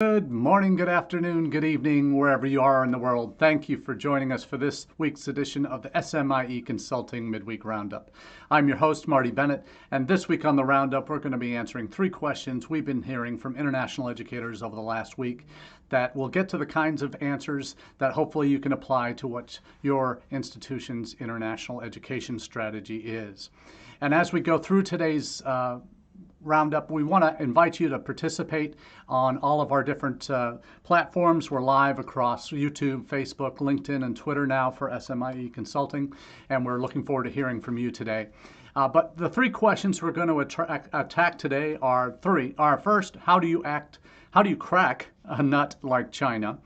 Good morning, good afternoon, good evening, wherever you are in the world. Thank you for joining us for this week's edition of the SMIE Consulting Midweek Roundup. I'm your host, Marty Bennett, and this week on the Roundup, we're going to be answering 3 questions we've been hearing from international educators over the last week that will get to the kinds of answers that hopefully you can apply to what your institution's international education strategy is. And as we go through today's Roundup, we want to invite you to participate on all of our different platforms. We're live across YouTube, Facebook, LinkedIn, and Twitter now for SMIE Consulting, and we're looking forward to hearing from you today. But the 3 questions we're going to attack today are 3. First, how do you crack a nut like China?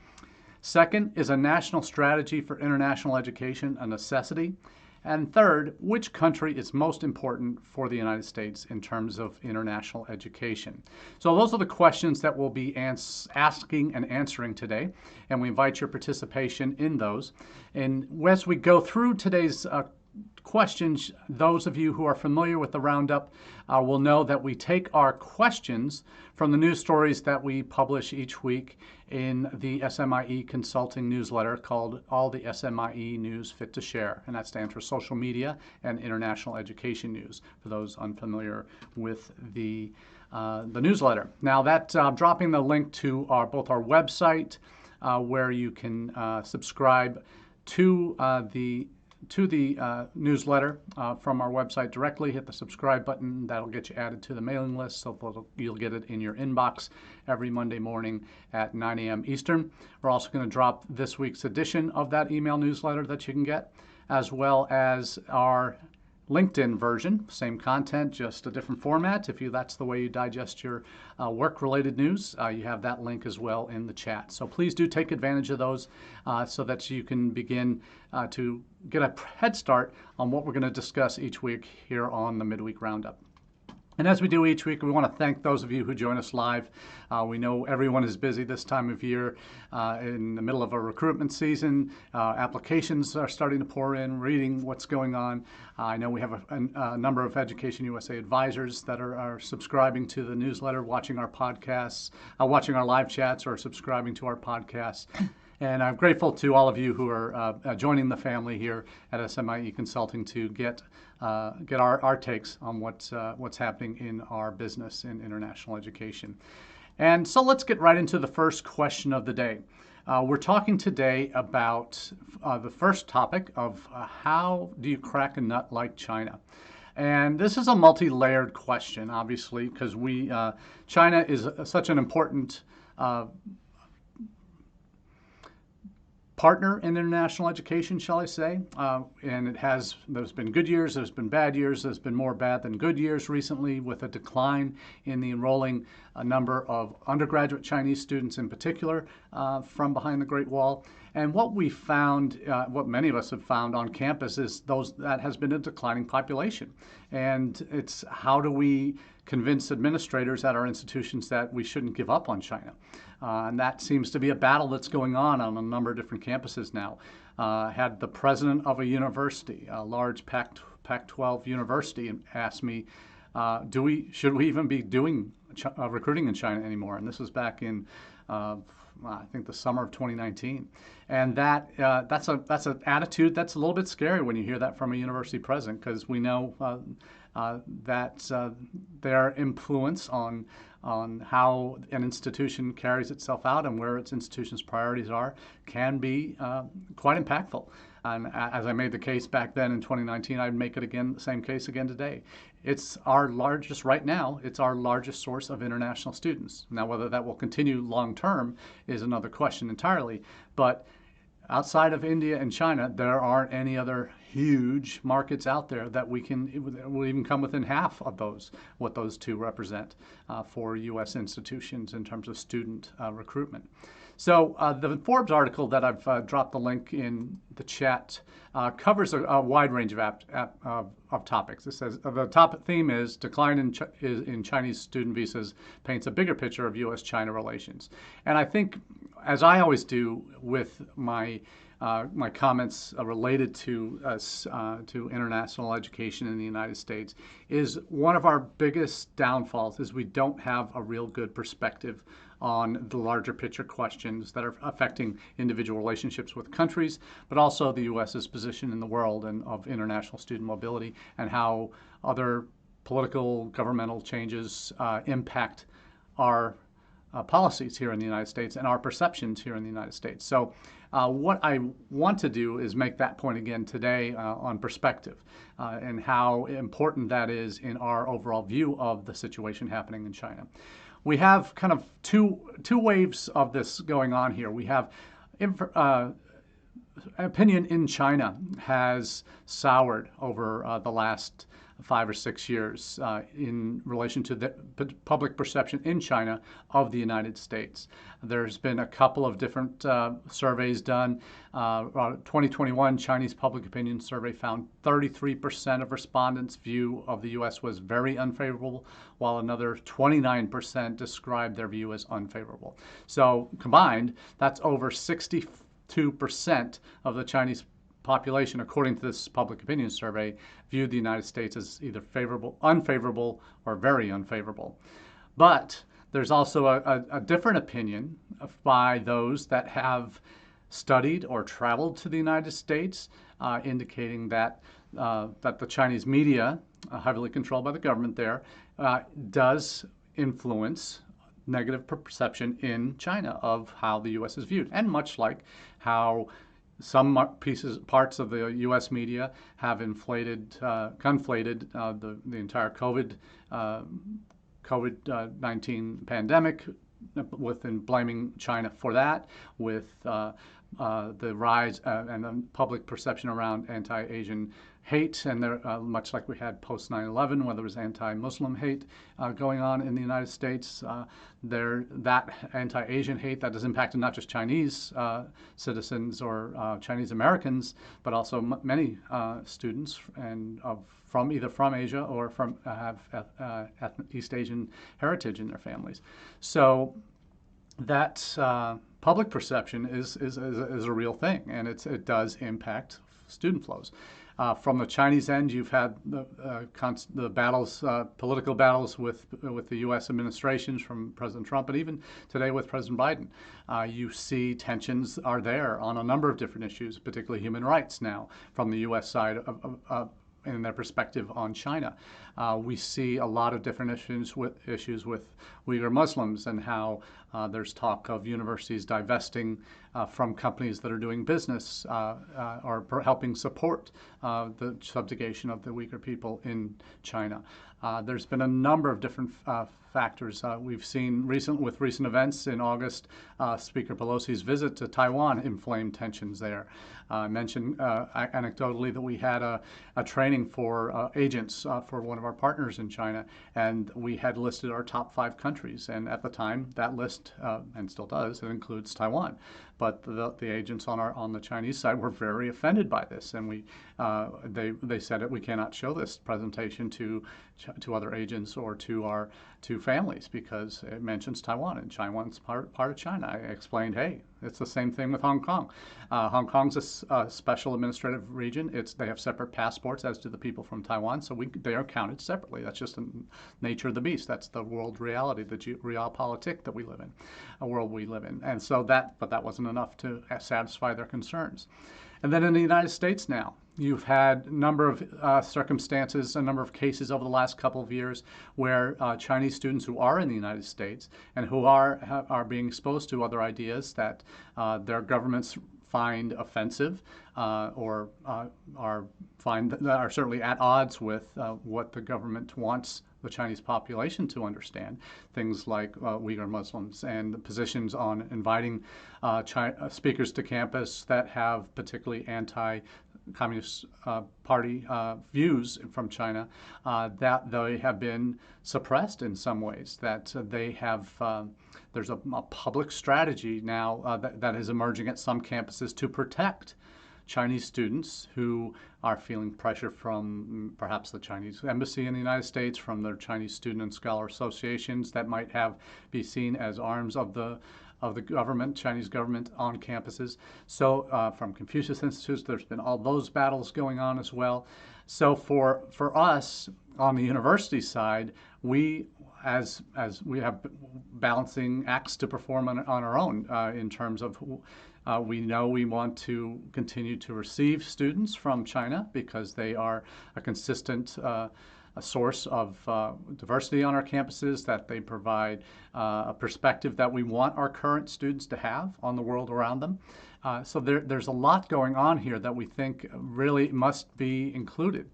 Second, is a national strategy for international education a necessity? And third, which country is most important for the United States in terms of international education? So those are the questions that we'll be asking and answering today, and we invite your participation in those. And as we go through today's questions, those of you who are familiar with the Roundup will know that we take our questions from the news stories that we publish each week in the SMIE Consulting newsletter called All the SMIE News Fit to Share, and that stands for Social Media and International Education News, for those unfamiliar with the newsletter. Now, I'm dropping the link to both our website, where you can subscribe to the newsletter from our website directly. Hit the subscribe button. That'll get you added to the mailing list, so you'll get it in your inbox every Monday morning at 9 a.m. Eastern. We're also going to drop this week's edition of that email newsletter that you can get, as well as our LinkedIn version, same content, just a different format. If that's the way you digest your work-related news, you have that link as well in the chat. So please do take advantage of those so that you can begin to get a head start on what we're going to discuss each week here on the Midweek Roundup. And as we do each week, we want to thank those of you who join us live. We know everyone is busy this time of year in the middle of a recruitment season. Applications are starting to pour in, reading what's going on. I know we have a number of Education USA advisors that are subscribing to the newsletter, watching our podcasts, watching our live chats, or subscribing to our podcasts. And I'm grateful to all of you who are joining the family here at SMIE Consulting to get our takes on what's happening in our business in international education. And so let's get right into the first question of the day. We're talking today about the first topic of how do you crack a nut like China? And this is a multi-layered question, obviously, because China is such an important partner in international education, shall I say, and there's been good years, there's been bad years, there's been more bad than good years recently, with a decline in the enrolling number of undergraduate Chinese students in particular from behind the Great Wall. And what we found, what many of us have found on campus, is that has been a declining population. And it's how do we convince administrators at our institutions that we shouldn't give up on China? And that seems to be a battle that's going on a number of different campuses now. Had the president of a university, a large Pac-12 university, asked me, should we even be doing recruiting in China anymore? And this was back in I think the summer of 2019, and that's an attitude that's a little bit scary when you hear that from a university president, because we know that their influence on how an institution carries itself out and where its institution's priorities are can be quite impactful. And as I made the case back then in 2019, I'd make it again, the same case again today. It's our largest, right now, it's our largest source of international students. Now, whether that will continue long term is another question entirely. But outside of India and China, there aren't any other huge markets out there that will even come within half of what those two represent for U.S. institutions in terms of student recruitment. So the Forbes article that I've dropped the link in the chat covers a wide range of topics. It says the top theme is decline in Chinese student visas paints a bigger picture of U.S.-China relations. And I think, as I always do with my comments related to international education in the United States, is one of our biggest downfalls is we don't have a real good perspective on the larger picture questions that are affecting individual relationships with countries, but also the U.S.'s position in the world and of international student mobility, and how other political governmental changes impact our policies here in the United States and our perceptions here in the United States. So what I want to do is make that point again today on perspective and how important that is in our overall view of the situation happening in China. We have kind of two waves of this going on here. We have opinion in China has soured over the last 5 or 6 years in relation to the public perception in China of the United States. There's been a couple of different surveys done. 2021 Chinese Public Opinion Survey found 33% of respondents' view of the U.S. was very unfavorable, while another 29% described their view as unfavorable. So combined, that's over 62% of the Chinese population, according to this public opinion survey, viewed the United States as either favorable, unfavorable, or very unfavorable. But there's also a different opinion by those that have studied or traveled to the United States, indicating that that the Chinese media, heavily controlled by the government there, does influence negative perception in China of how the U.S. is viewed. And much like how some parts of the U.S. media have conflated the entire COVID-19 pandemic, within blaming China for that, with the rise and the public perception around anti-Asian hate, and there, much like we had post 9/11, where there was anti-Muslim hate going on in the United States, that anti-Asian hate that has impacted not just Chinese citizens or Chinese Americans, but also many students and either from Asia or from have East Asian heritage in their families. So that public perception is a real thing, and it does impact student flows. From the Chinese end, you've had the battles, political battles with the U.S. administrations from President Trump, and even today with President Biden. You see tensions are there on a number of different issues, particularly human rights now, from the U.S. side in their perspective on China. We see a lot of different issues with Uyghur Muslims, and how there's talk of universities divesting from companies that are doing business or helping support the subjugation of the Uyghur people in China. There's been a number of different factors. We've seen with recent events in August, Speaker Pelosi's visit to Taiwan inflamed tensions there. I mentioned anecdotally that we had a training for agents for one of our partners in China, and we had listed our top 5 countries. And at the time, that list, and still does, it includes Taiwan. But the agents on the Chinese side were very offended by this, and they said that we cannot show this presentation to other agents or to families because it mentions Taiwan, and Taiwan's part of China. I explained, hey, it's the same thing with Hong Kong. Hong Kong's a special administrative region. They have separate passports, as do the people from Taiwan, so they are counted separately. That's just the nature of the beast. That's the world reality, the realpolitik that we live in, a world we live in. And so but that wasn't enough to satisfy their concerns. And then in the United States now, you've had a number of circumstances, a number of cases over the last couple of years where Chinese students who are in the United States and who are being exposed to other ideas that their governments find offensive or are certainly at odds with what the government wants the Chinese population to understand, things like Uyghur Muslims and the positions on inviting speakers to campus that have particularly anti-Communist Party views from China, that they have been suppressed in some ways, that they have there's a public strategy now that is emerging at some campuses to protect Chinese students who are feeling pressure from perhaps the Chinese embassy in the United States, from their Chinese student and scholar associations that might be seen as arms of the government, Chinese government on campuses. So from Confucius Institutes, there's been all those battles going on as well. So for us on the university side, we as we have balancing acts to perform on our own in terms of we know we want to continue to receive students from China because they are a consistent a source of diversity on our campuses, that they provide a perspective that we want our current students to have on the world around them. So there's a lot going on here that we think really must be included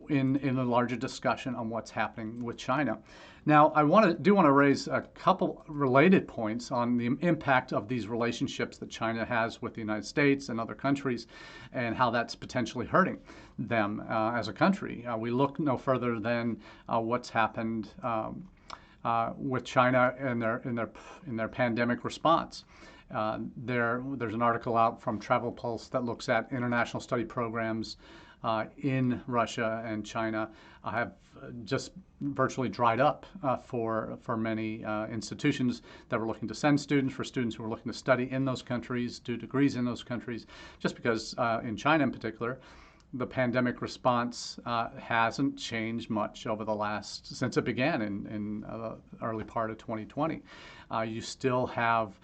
in a larger discussion on what's happening with China. Now, I do want to raise a couple related points on the impact of these relationships that China has with the United States and other countries, and how that's potentially hurting them as a country. We look no further than what's happened with China in their pandemic response. There's an article out from Travel Pulse that looks at international study programs in Russia and China have just virtually dried up for many institutions that were looking to send students, for students who were looking to study in those countries, do degrees in those countries, just because in China in particular, the pandemic response hasn't changed much over since it began in the early part of 2020. You still have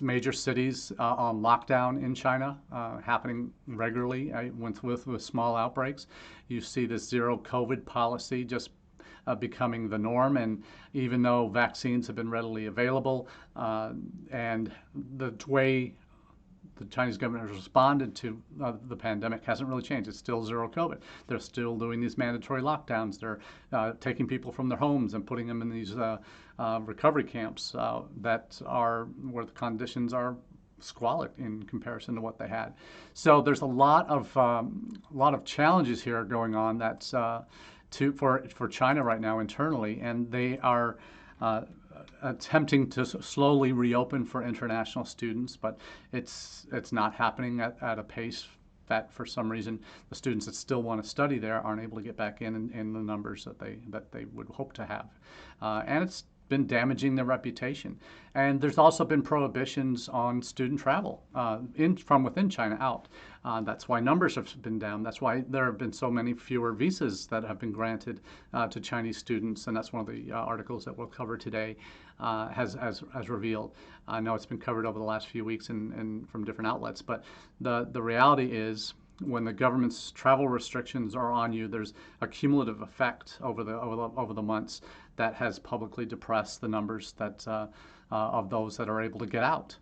major cities on lockdown in China happening regularly with small outbreaks. You see this zero COVID policy just becoming the norm, and even though vaccines have been readily available and the way the Chinese government has responded to the pandemic hasn't really changed. It's still zero COVID. They're still doing these mandatory lockdowns. They're taking people from their homes and putting them in these recovery camps that are where the conditions are squalid in comparison to what they had. So there's a lot of challenges here going on that's for China right now internally, and they are attempting to slowly reopen for international students, but it's not happening at a pace that for some reason the students that still want to study there aren't able to get back in the numbers that they would hope to have, and it's been damaging their reputation. And there's also been prohibitions on student travel from within China out. That's why numbers have been down. That's why there have been so many fewer visas that have been granted to Chinese students. And that's one of the articles that we'll cover today has revealed. I know it's been covered over the last few weeks and from different outlets, but the reality is, when the government's travel restrictions are on you, there's a cumulative effect over the months that has publicly depressed the numbers of those that are able to get out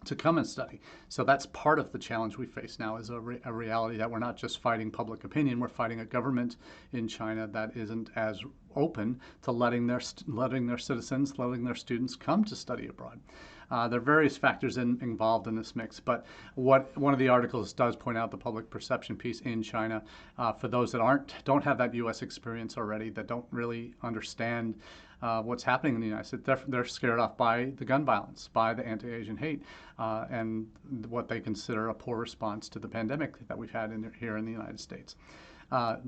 to come and study. So that's part of the challenge we face now, is a reality that we're not just fighting public opinion, we're fighting a government in China that isn't as open to letting their citizens, letting their students come to study abroad. There are various factors involved in this mix, but one of the articles does point out the public perception piece in China for those that don't have that U.S. experience already, that don't really understand what's happening in the United States. They're scared off by the gun violence, by the anti-Asian hate, and what they consider a poor response to the pandemic that we've had here in the United States.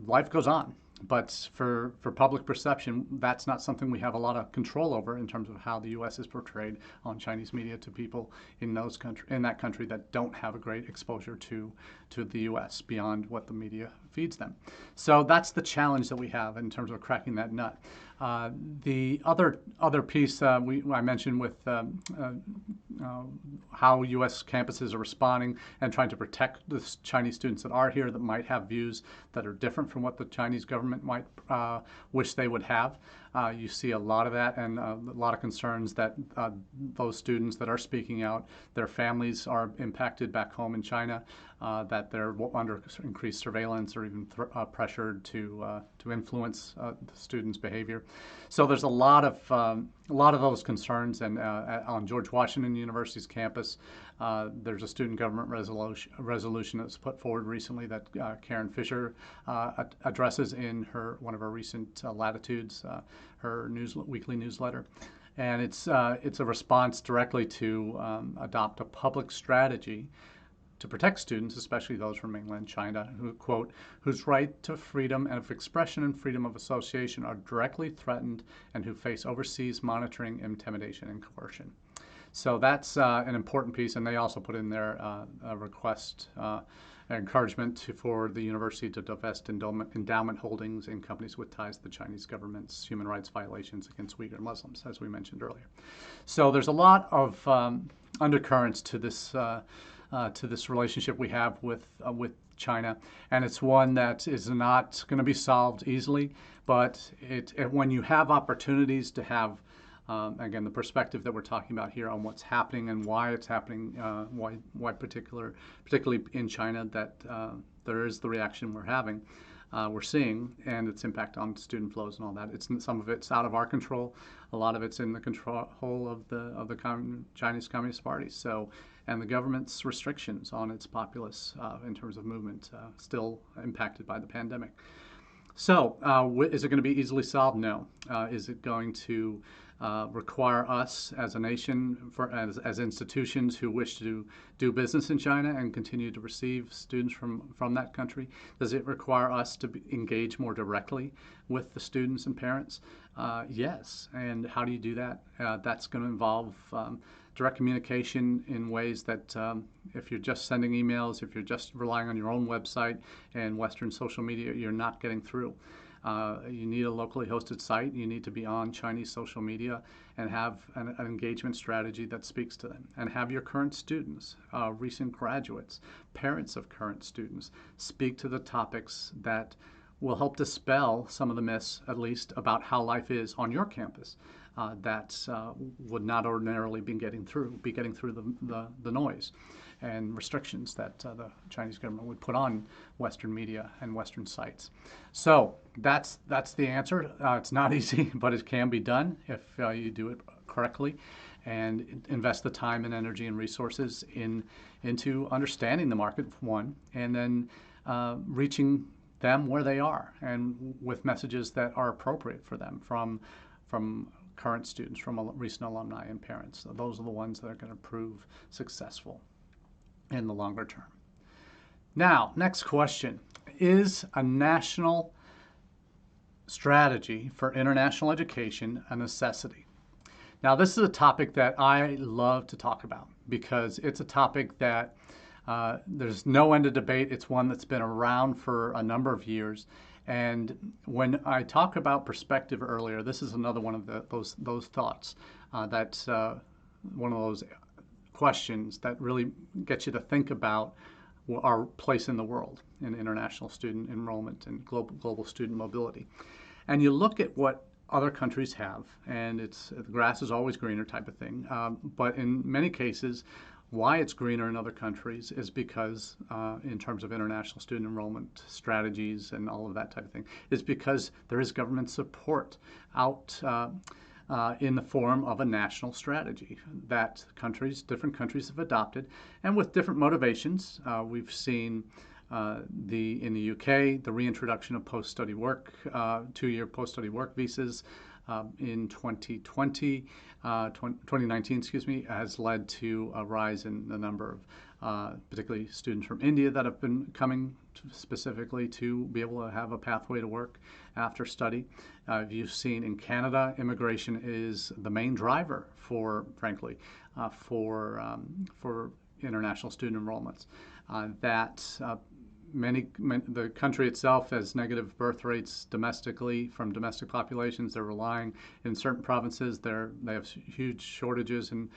Life goes on. But for public perception, that's not something we have a lot of control over in terms of how the U.S. is portrayed on Chinese media to people in that country that don't have a great exposure to the U.S. beyond what the media feeds them. So that's the challenge that we have in terms of cracking that nut. The other piece I mentioned with how U.S. campuses are responding and trying to protect the Chinese students that are here that might have views that are different from what the Chinese government might wish they would have. You see a lot of that, and a lot of concerns that those students that are speaking out, their families are impacted back home in China, that they're under increased surveillance or even pressured to influence the students' behavior. So there's a lot of those concerns, and on George Washington University's campus, there's a student government resolution that's put forward recently that Karen Fisher addresses in one of her recent latitudes, her weekly newsletter. And it's a response directly to adopt a public strategy to protect students, especially those from mainland China, who, quote, whose right to freedom of expression and freedom of association are directly threatened and who face overseas monitoring, intimidation, and coercion. So that's an important piece, and they also put in there a request encouragement for the university to divest endowment holdings in companies with ties to the Chinese government's human rights violations against Uyghur Muslims, as we mentioned earlier. So there's a lot of undercurrents to this relationship we have with China, and it's one that is not going to be solved easily. But when you have opportunities to have again, the perspective that we're talking about here on what's happening and why it's happening, why particularly in China, that there is the reaction we're seeing, and its impact on student flows and all that. Some of it's out of our control. A lot of it's in the control of the Chinese Communist Party. So, and the government's restrictions on its populace in terms of movement, still impacted by the pandemic. So, is it going to be easily solved? No. Is it going to require us as a nation, as institutions who wish to do business in China and continue to receive students from that country? Does it require us to engage more directly with the students and parents? Yes. And how do you do that? That's going to involve direct communication in ways that if you're just sending emails, if you're just relying on your own website and Western social media, you're not getting through. You need a locally hosted site. You need to be on Chinese social media and have an engagement strategy that speaks to them. And have your current students, recent graduates, parents of current students, speak to the topics that will help dispel some of the myths, at least, about how life is on your campus that would not ordinarily be getting through the noise and restrictions that the Chinese government would put on Western media and Western sites. So that's the answer. It's not easy, but it can be done if you do it correctly and invest the time and energy and resources into understanding the market, one, and then reaching them where they are and with messages that are appropriate for them from current students, from recent alumni and parents. So those are the ones that are going to prove successful in the longer term. Now, next question. Is a national strategy for international education a necessity? Now, this is a topic that I love to talk about because it's a topic that there's no end of debate. It's one that's been around for a number of years. And when I talk about perspective earlier, this is another one of those thoughts. That's one of those questions that really gets you to think about our place in the world in international student enrollment and global student mobility. And you look at what other countries have, and the grass is always greener type of thing. But in many cases, why it's greener in other countries is because, in terms of international student enrollment strategies and all of that type of thing, is because there is government support out in the form of a national strategy that different countries have adopted, and with different motivations. We've seen in the UK, the reintroduction of post-study work, 2-year post-study work visas in 2019, has led to a rise in the number of particularly students from India that have been coming specifically to be able to have a pathway to work after study. You've seen in Canada, immigration is the main driver for international student enrollments. The country itself has negative birth rates domestically from domestic populations. They're relying in certain provinces. They have huge shortages in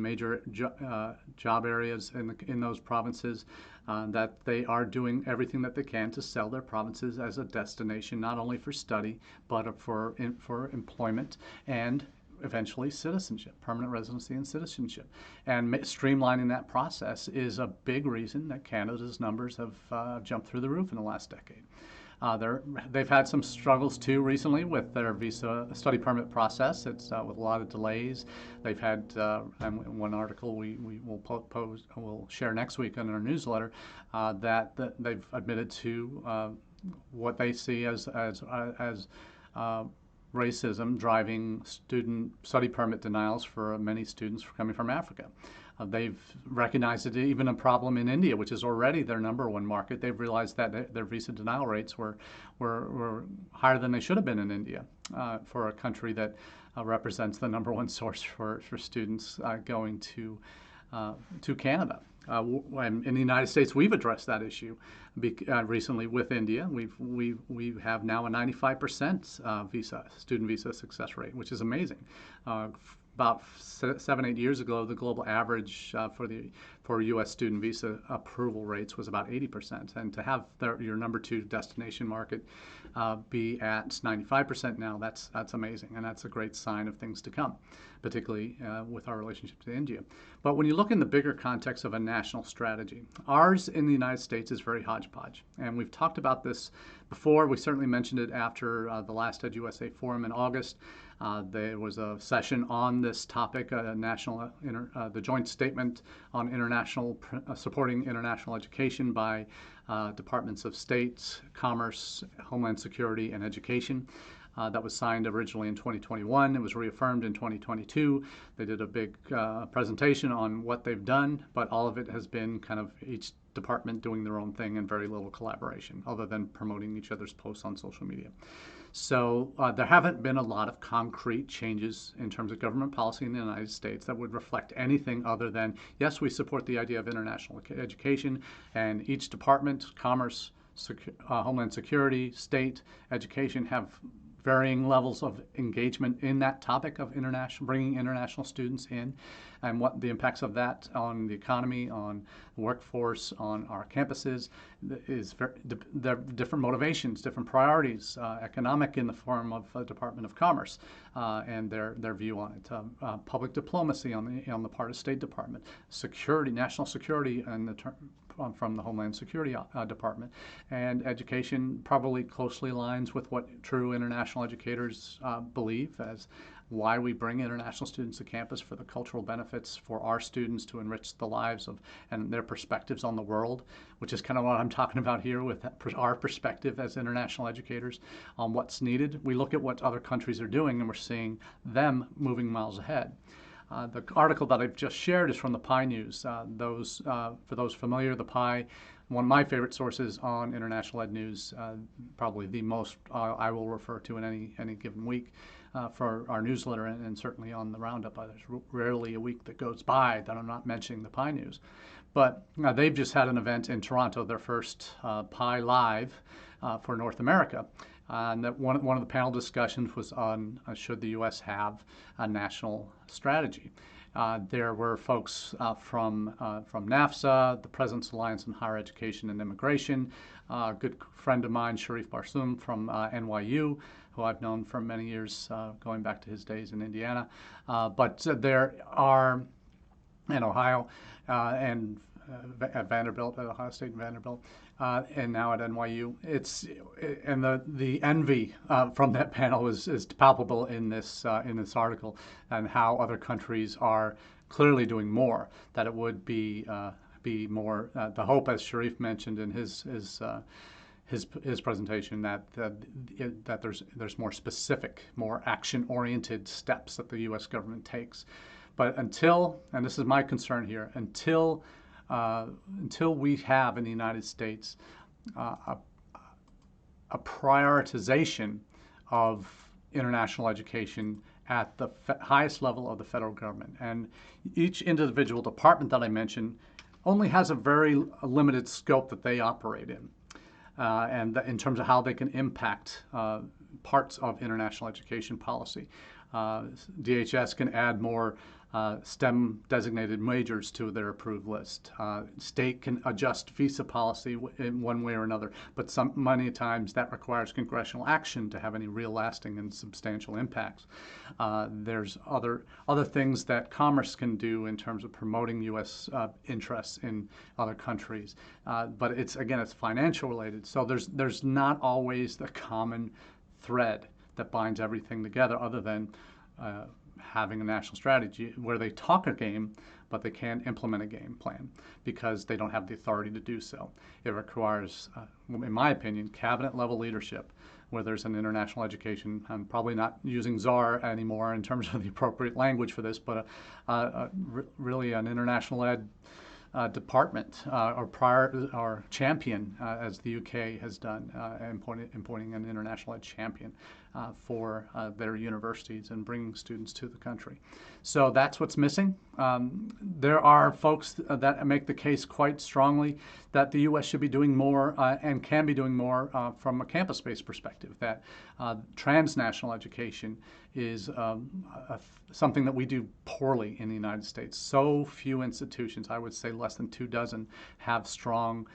major job areas in those provinces. That they are doing everything that they can to sell their provinces as a destination, not only for study but for employment and eventually citizenship, permanent residency and citizenship. And streamlining that process is a big reason that Canada's numbers have jumped through the roof in the last decade. They've had some struggles too recently with their visa study permit process. It's with a lot of delays. They've had one article we will share next week in our newsletter that they've admitted to what they see as racism driving student study permit denials for many students coming from Africa. They've recognized it even a problem in India, which is already their number one market. They've realized that their visa denial rates were higher than they should have been in India for a country that represents the number one source for students going to to Canada. In the United States, we've addressed that issue recently with India. We have now a 95% student visa success rate, which is amazing. About 7-8 years ago, the global average for U.S. student visa approval rates was about 80%, and to have your number 2 destination market be at 95% now, that's amazing, and that's a great sign of things to come, particularly with our relationship to India. But when you look in the bigger context of a national strategy, ours in the United States is very hodgepodge, and we've talked about this before. We certainly mentioned it after the last EdUSA Forum in August. There was a session on this topic, the joint statement on supporting international education by Departments of State, Commerce, Homeland Security, and Education. That was signed originally in 2021. It was reaffirmed in 2022. They did a big presentation on what they've done, but all of it has been kind of each department doing their own thing and very little collaboration other than promoting each other's posts on social media. So there haven't been a lot of concrete changes in terms of government policy in the United States that would reflect anything other than, yes, we support the idea of international education, and each department, Commerce, Homeland Security, State, Education, have varying levels of engagement in that topic of bringing international students in, and what the impacts of that on the economy, on the workforce, on our campuses is there are different motivations, different priorities, economic in the form of Department of Commerce and their view on it, public diplomacy on the part of State Department, security, national security, and from the Homeland Security Department, and education probably closely aligns with what true international educators believe as why we bring international students to campus, for the cultural benefits for our students to enrich the lives of and their perspectives on the world, which is kind of what I'm talking about here with our perspective as international educators on what's needed. We look at what other countries are doing, and we're seeing them moving miles ahead. The article that I've just shared is from the PI News. For those familiar, the PI, one of my favorite sources on international ed news, probably the most I will refer to in any given week for our newsletter, and certainly on the Roundup. There's rarely a week that goes by that I'm not mentioning the PI News. But they've just had an event in Toronto, their first PI Live for North America. And that one of the panel discussions was on should the U.S. have a national strategy. There were folks from NAFSA, the President's Alliance on Higher Education and Immigration, a good friend of mine, Sharif Barsoum from NYU, who I've known for many years, going back to his days in Indiana. But there are, in Ohio, and at Vanderbilt, at Ohio State and Vanderbilt, and now at NYU. And the envy from that panel is palpable in this article, and how other countries are clearly doing more. That it would be more the hope, as Sharif mentioned in his presentation, that there's more specific, more action-oriented steps that the U.S. government takes. But until, and this is my concern here, until we have in the United States a prioritization of international education at the highest level of the federal government, and each individual department that I mentioned only has a very limited scope that they operate in, and in terms of how they can impact parts of international education policy. DHS can add more STEM designated majors to their approved list. State can adjust visa policy in one way or another, but many times that requires congressional action to have any real lasting and substantial impacts. There's other things that Commerce can do in terms of promoting U.S. interests in other countries, but it's financial related. So there's not always the common thread that binds everything together, other than having a national strategy where they talk a game, but they can't implement a game plan because they don't have the authority to do so. It requires, in my opinion, cabinet level leadership where there's an international education. I'm probably not using czar anymore in terms of the appropriate language for this, but really an international ed department or champion, as the UK has done, appointing an international ed champion for their universities and bringing students to the country. So that's what's missing. There are folks that make the case quite strongly that the U.S. should be doing more and can be doing more from a campus-based perspective, that transnational education is something that we do poorly in the United States. So few institutions, I would say less than 24, have strong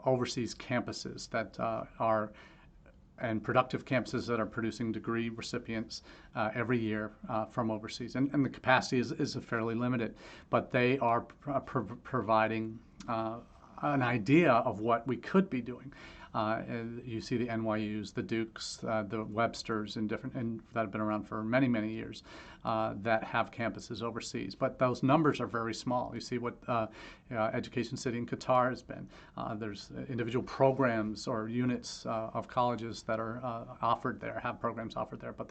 overseas campuses that are and productive campuses that are producing degree recipients every year from overseas. And the capacity is fairly limited, but they are providing an idea of what we could be doing. You see the NYUs, the Dukes, the Websters, and that have been around for many, many years that have campuses overseas. But those numbers are very small. You see what Education City in Qatar has been. There's individual programs or units of colleges that are offered there, have programs offered there, but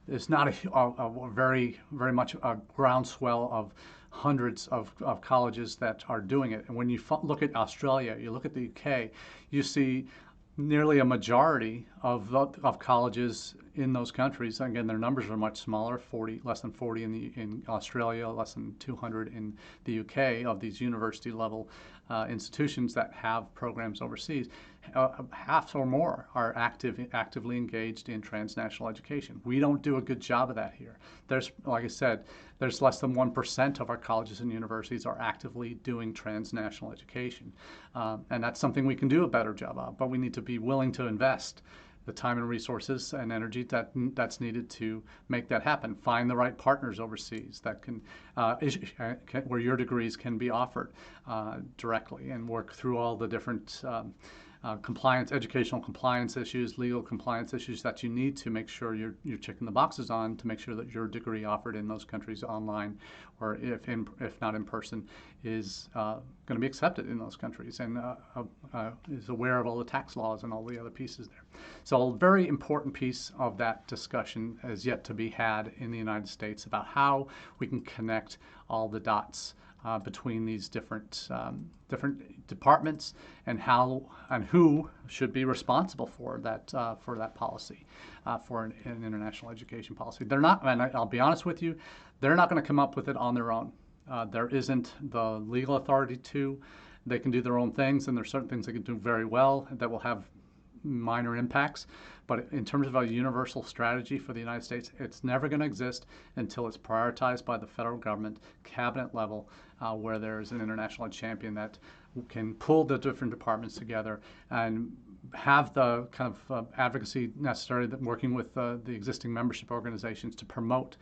there's not a very, very much a groundswell of hundreds of colleges that are doing it. And when you look at Australia, you look at the UK, you see nearly a majority of colleges in those countries. Again, their numbers are much smaller, less than 40 in Australia, less than 200 in the UK, of these university level institutions that have programs overseas. Half or more are actively engaged in transnational education. We don't do a good job of that here. There's, like I said, there's less than 1% of our colleges and universities are actively doing transnational education. And that's something we can do a better job of, but we need to be willing to invest the time and resources and energy that's needed to make that happen. Find the right partners overseas that can where your degrees can be offered directly, and work through all the different educational compliance issues, legal compliance issues that you need to make sure you're checking the boxes on to make sure that your degree offered in those countries online, or if not in person, is going to be accepted in those countries, and is aware of all the tax laws and all the other pieces there. So a very important piece of that discussion is yet to be had in the United States about how we can connect all the dots between these different departments, and who should be responsible for that policy, for an international education policy. They're not, and I'll be honest with you, they're not going to come up with it on their own. There isn't the legal authority to. They can do their own things, and there's certain things they can do very well that will have minor impacts. But in terms of a universal strategy for the United States, it's never going to exist until it's prioritized by the federal government, cabinet level, where there's an international champion that can pull the different departments together and have the kind of advocacy necessary, that working with the existing membership organizations to promote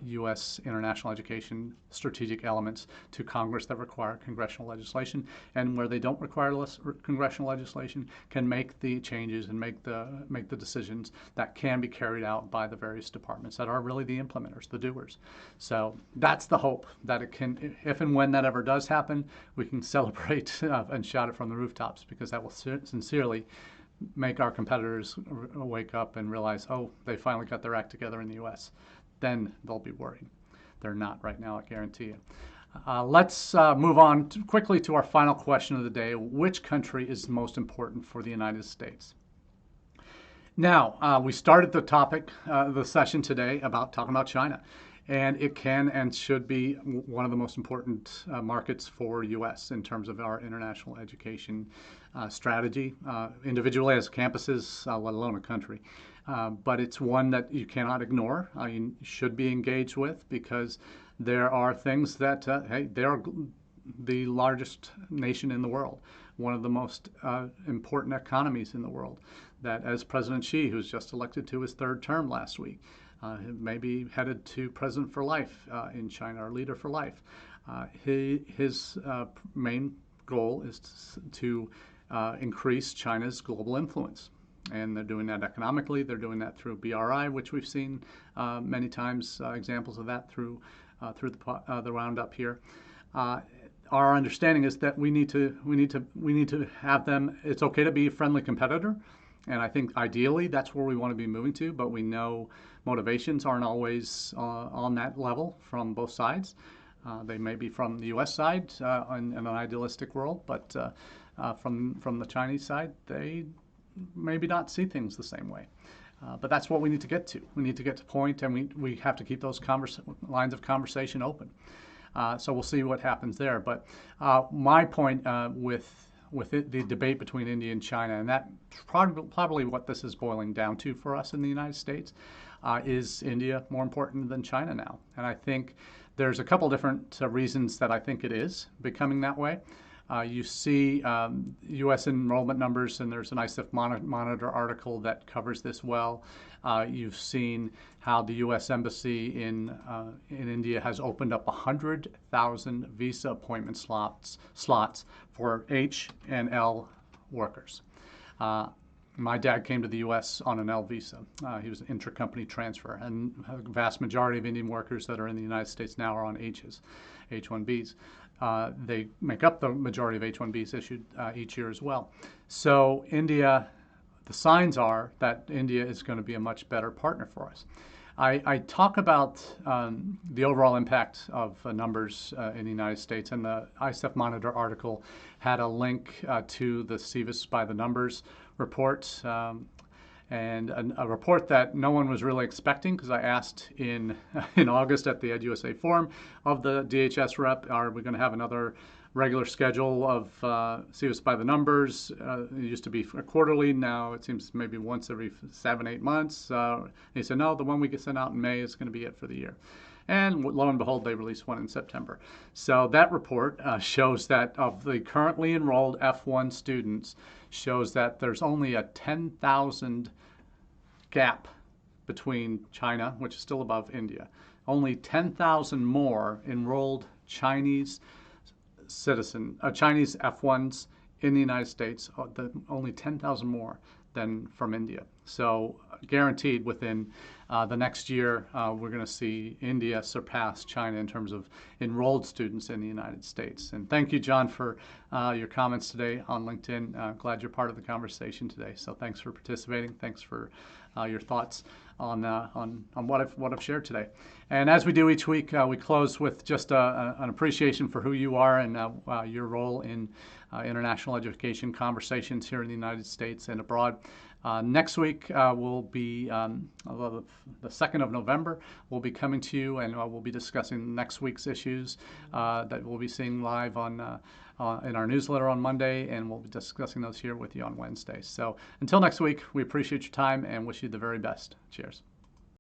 U.S. international education strategic elements to Congress that require congressional legislation, and where they don't require congressional legislation, can make the changes and make the decisions that can be carried out by the various departments that are really the implementers, the doers. So that's the hope, that it can, if and when that ever does happen, we can celebrate and shout it from the rooftops, because that will sincerely make our competitors wake up and realize, oh, they finally got their act together in the U.S. Then they'll be worried. They're not right now, I guarantee you. Let's move on quickly to our final question of the day. Which country is most important for the United States? Now, we started the topic, the session today, talking about China. And it can and should be one of the most important markets for U.S. in terms of our international education strategy, individually as campuses, let alone a country. But it's one that you cannot ignore. You should be engaged with, because there are things that, hey, they are the largest nation in the world, one of the most important economies in the world, that, as President Xi, who's just elected to his third term last week, may be headed to president for life in China, or leader for life. His main goal is to increase China's global influence. And they're doing that economically. They're doing that through BRI, which we've seen many times, examples of that through the roundup here. Our understanding is that we need to have them. It's okay to be a friendly competitor, and I think ideally that's where we want to be moving to. But we know motivations aren't always on that level from both sides. They may be from the U.S. side in an idealistic world, but from the Chinese side, they maybe not see things the same way. But that's what we need to get to. We need to get to point, and we have to keep those lines of conversation open. So we'll see what happens there. But my point with the debate between India and China, and that's probably what this is boiling down to for us in the United States, is India more important than China now? And I think there's a couple different reasons that I think it is becoming that way. You see U.S. enrollment numbers, and there's an ISEF Monitor article that covers this well. You've seen how the U.S. Embassy in India has opened up 100,000 visa appointment slots for H and L workers. My dad came to the U.S. on an L visa. He was an intercompany transfer, and a vast majority of Indian workers that are in the United States now are on H's, H-1Bs. They make up the majority of H-1Bs issued each year as well. So India, the signs are that India is going to be a much better partner for us. I talk about the overall impact of numbers in the United States, and the ISEF Monitor article had a link to the SEVIS by the Numbers report, and a report that no one was really expecting, because I asked in August at the EdUSA Forum of the DHS rep, are we going to have another regular schedule of SEVIS by the Numbers? It used to be quarterly. Now it seems maybe once every 7-8 months. He said, no, the one we get sent out in May is going to be it for the year. And lo and behold, they released one in September. So that report shows that of the currently enrolled F1 students, shows that there's only a 10,000 gap between China, which is still above India. Only 10,000 more enrolled Chinese Chinese F1s in the United States, only 10,000 more than from India. So guaranteed within the next year, we're going to see India surpass China in terms of enrolled students in the United States. And thank you, John, for your comments today on LinkedIn. Glad you're part of the conversation today. So thanks for participating. Thanks for your thoughts on what I've shared today. And as we do each week, we close with just an appreciation for who you are and your role in international education conversations here in the United States and abroad. Next week will be the 2nd of November. We'll be coming to you, and we'll be discussing next week's issues that we'll be seeing live in our newsletter on Monday, and we'll be discussing those here with you on Wednesday. So until next week, we appreciate your time and wish you the very best. Cheers.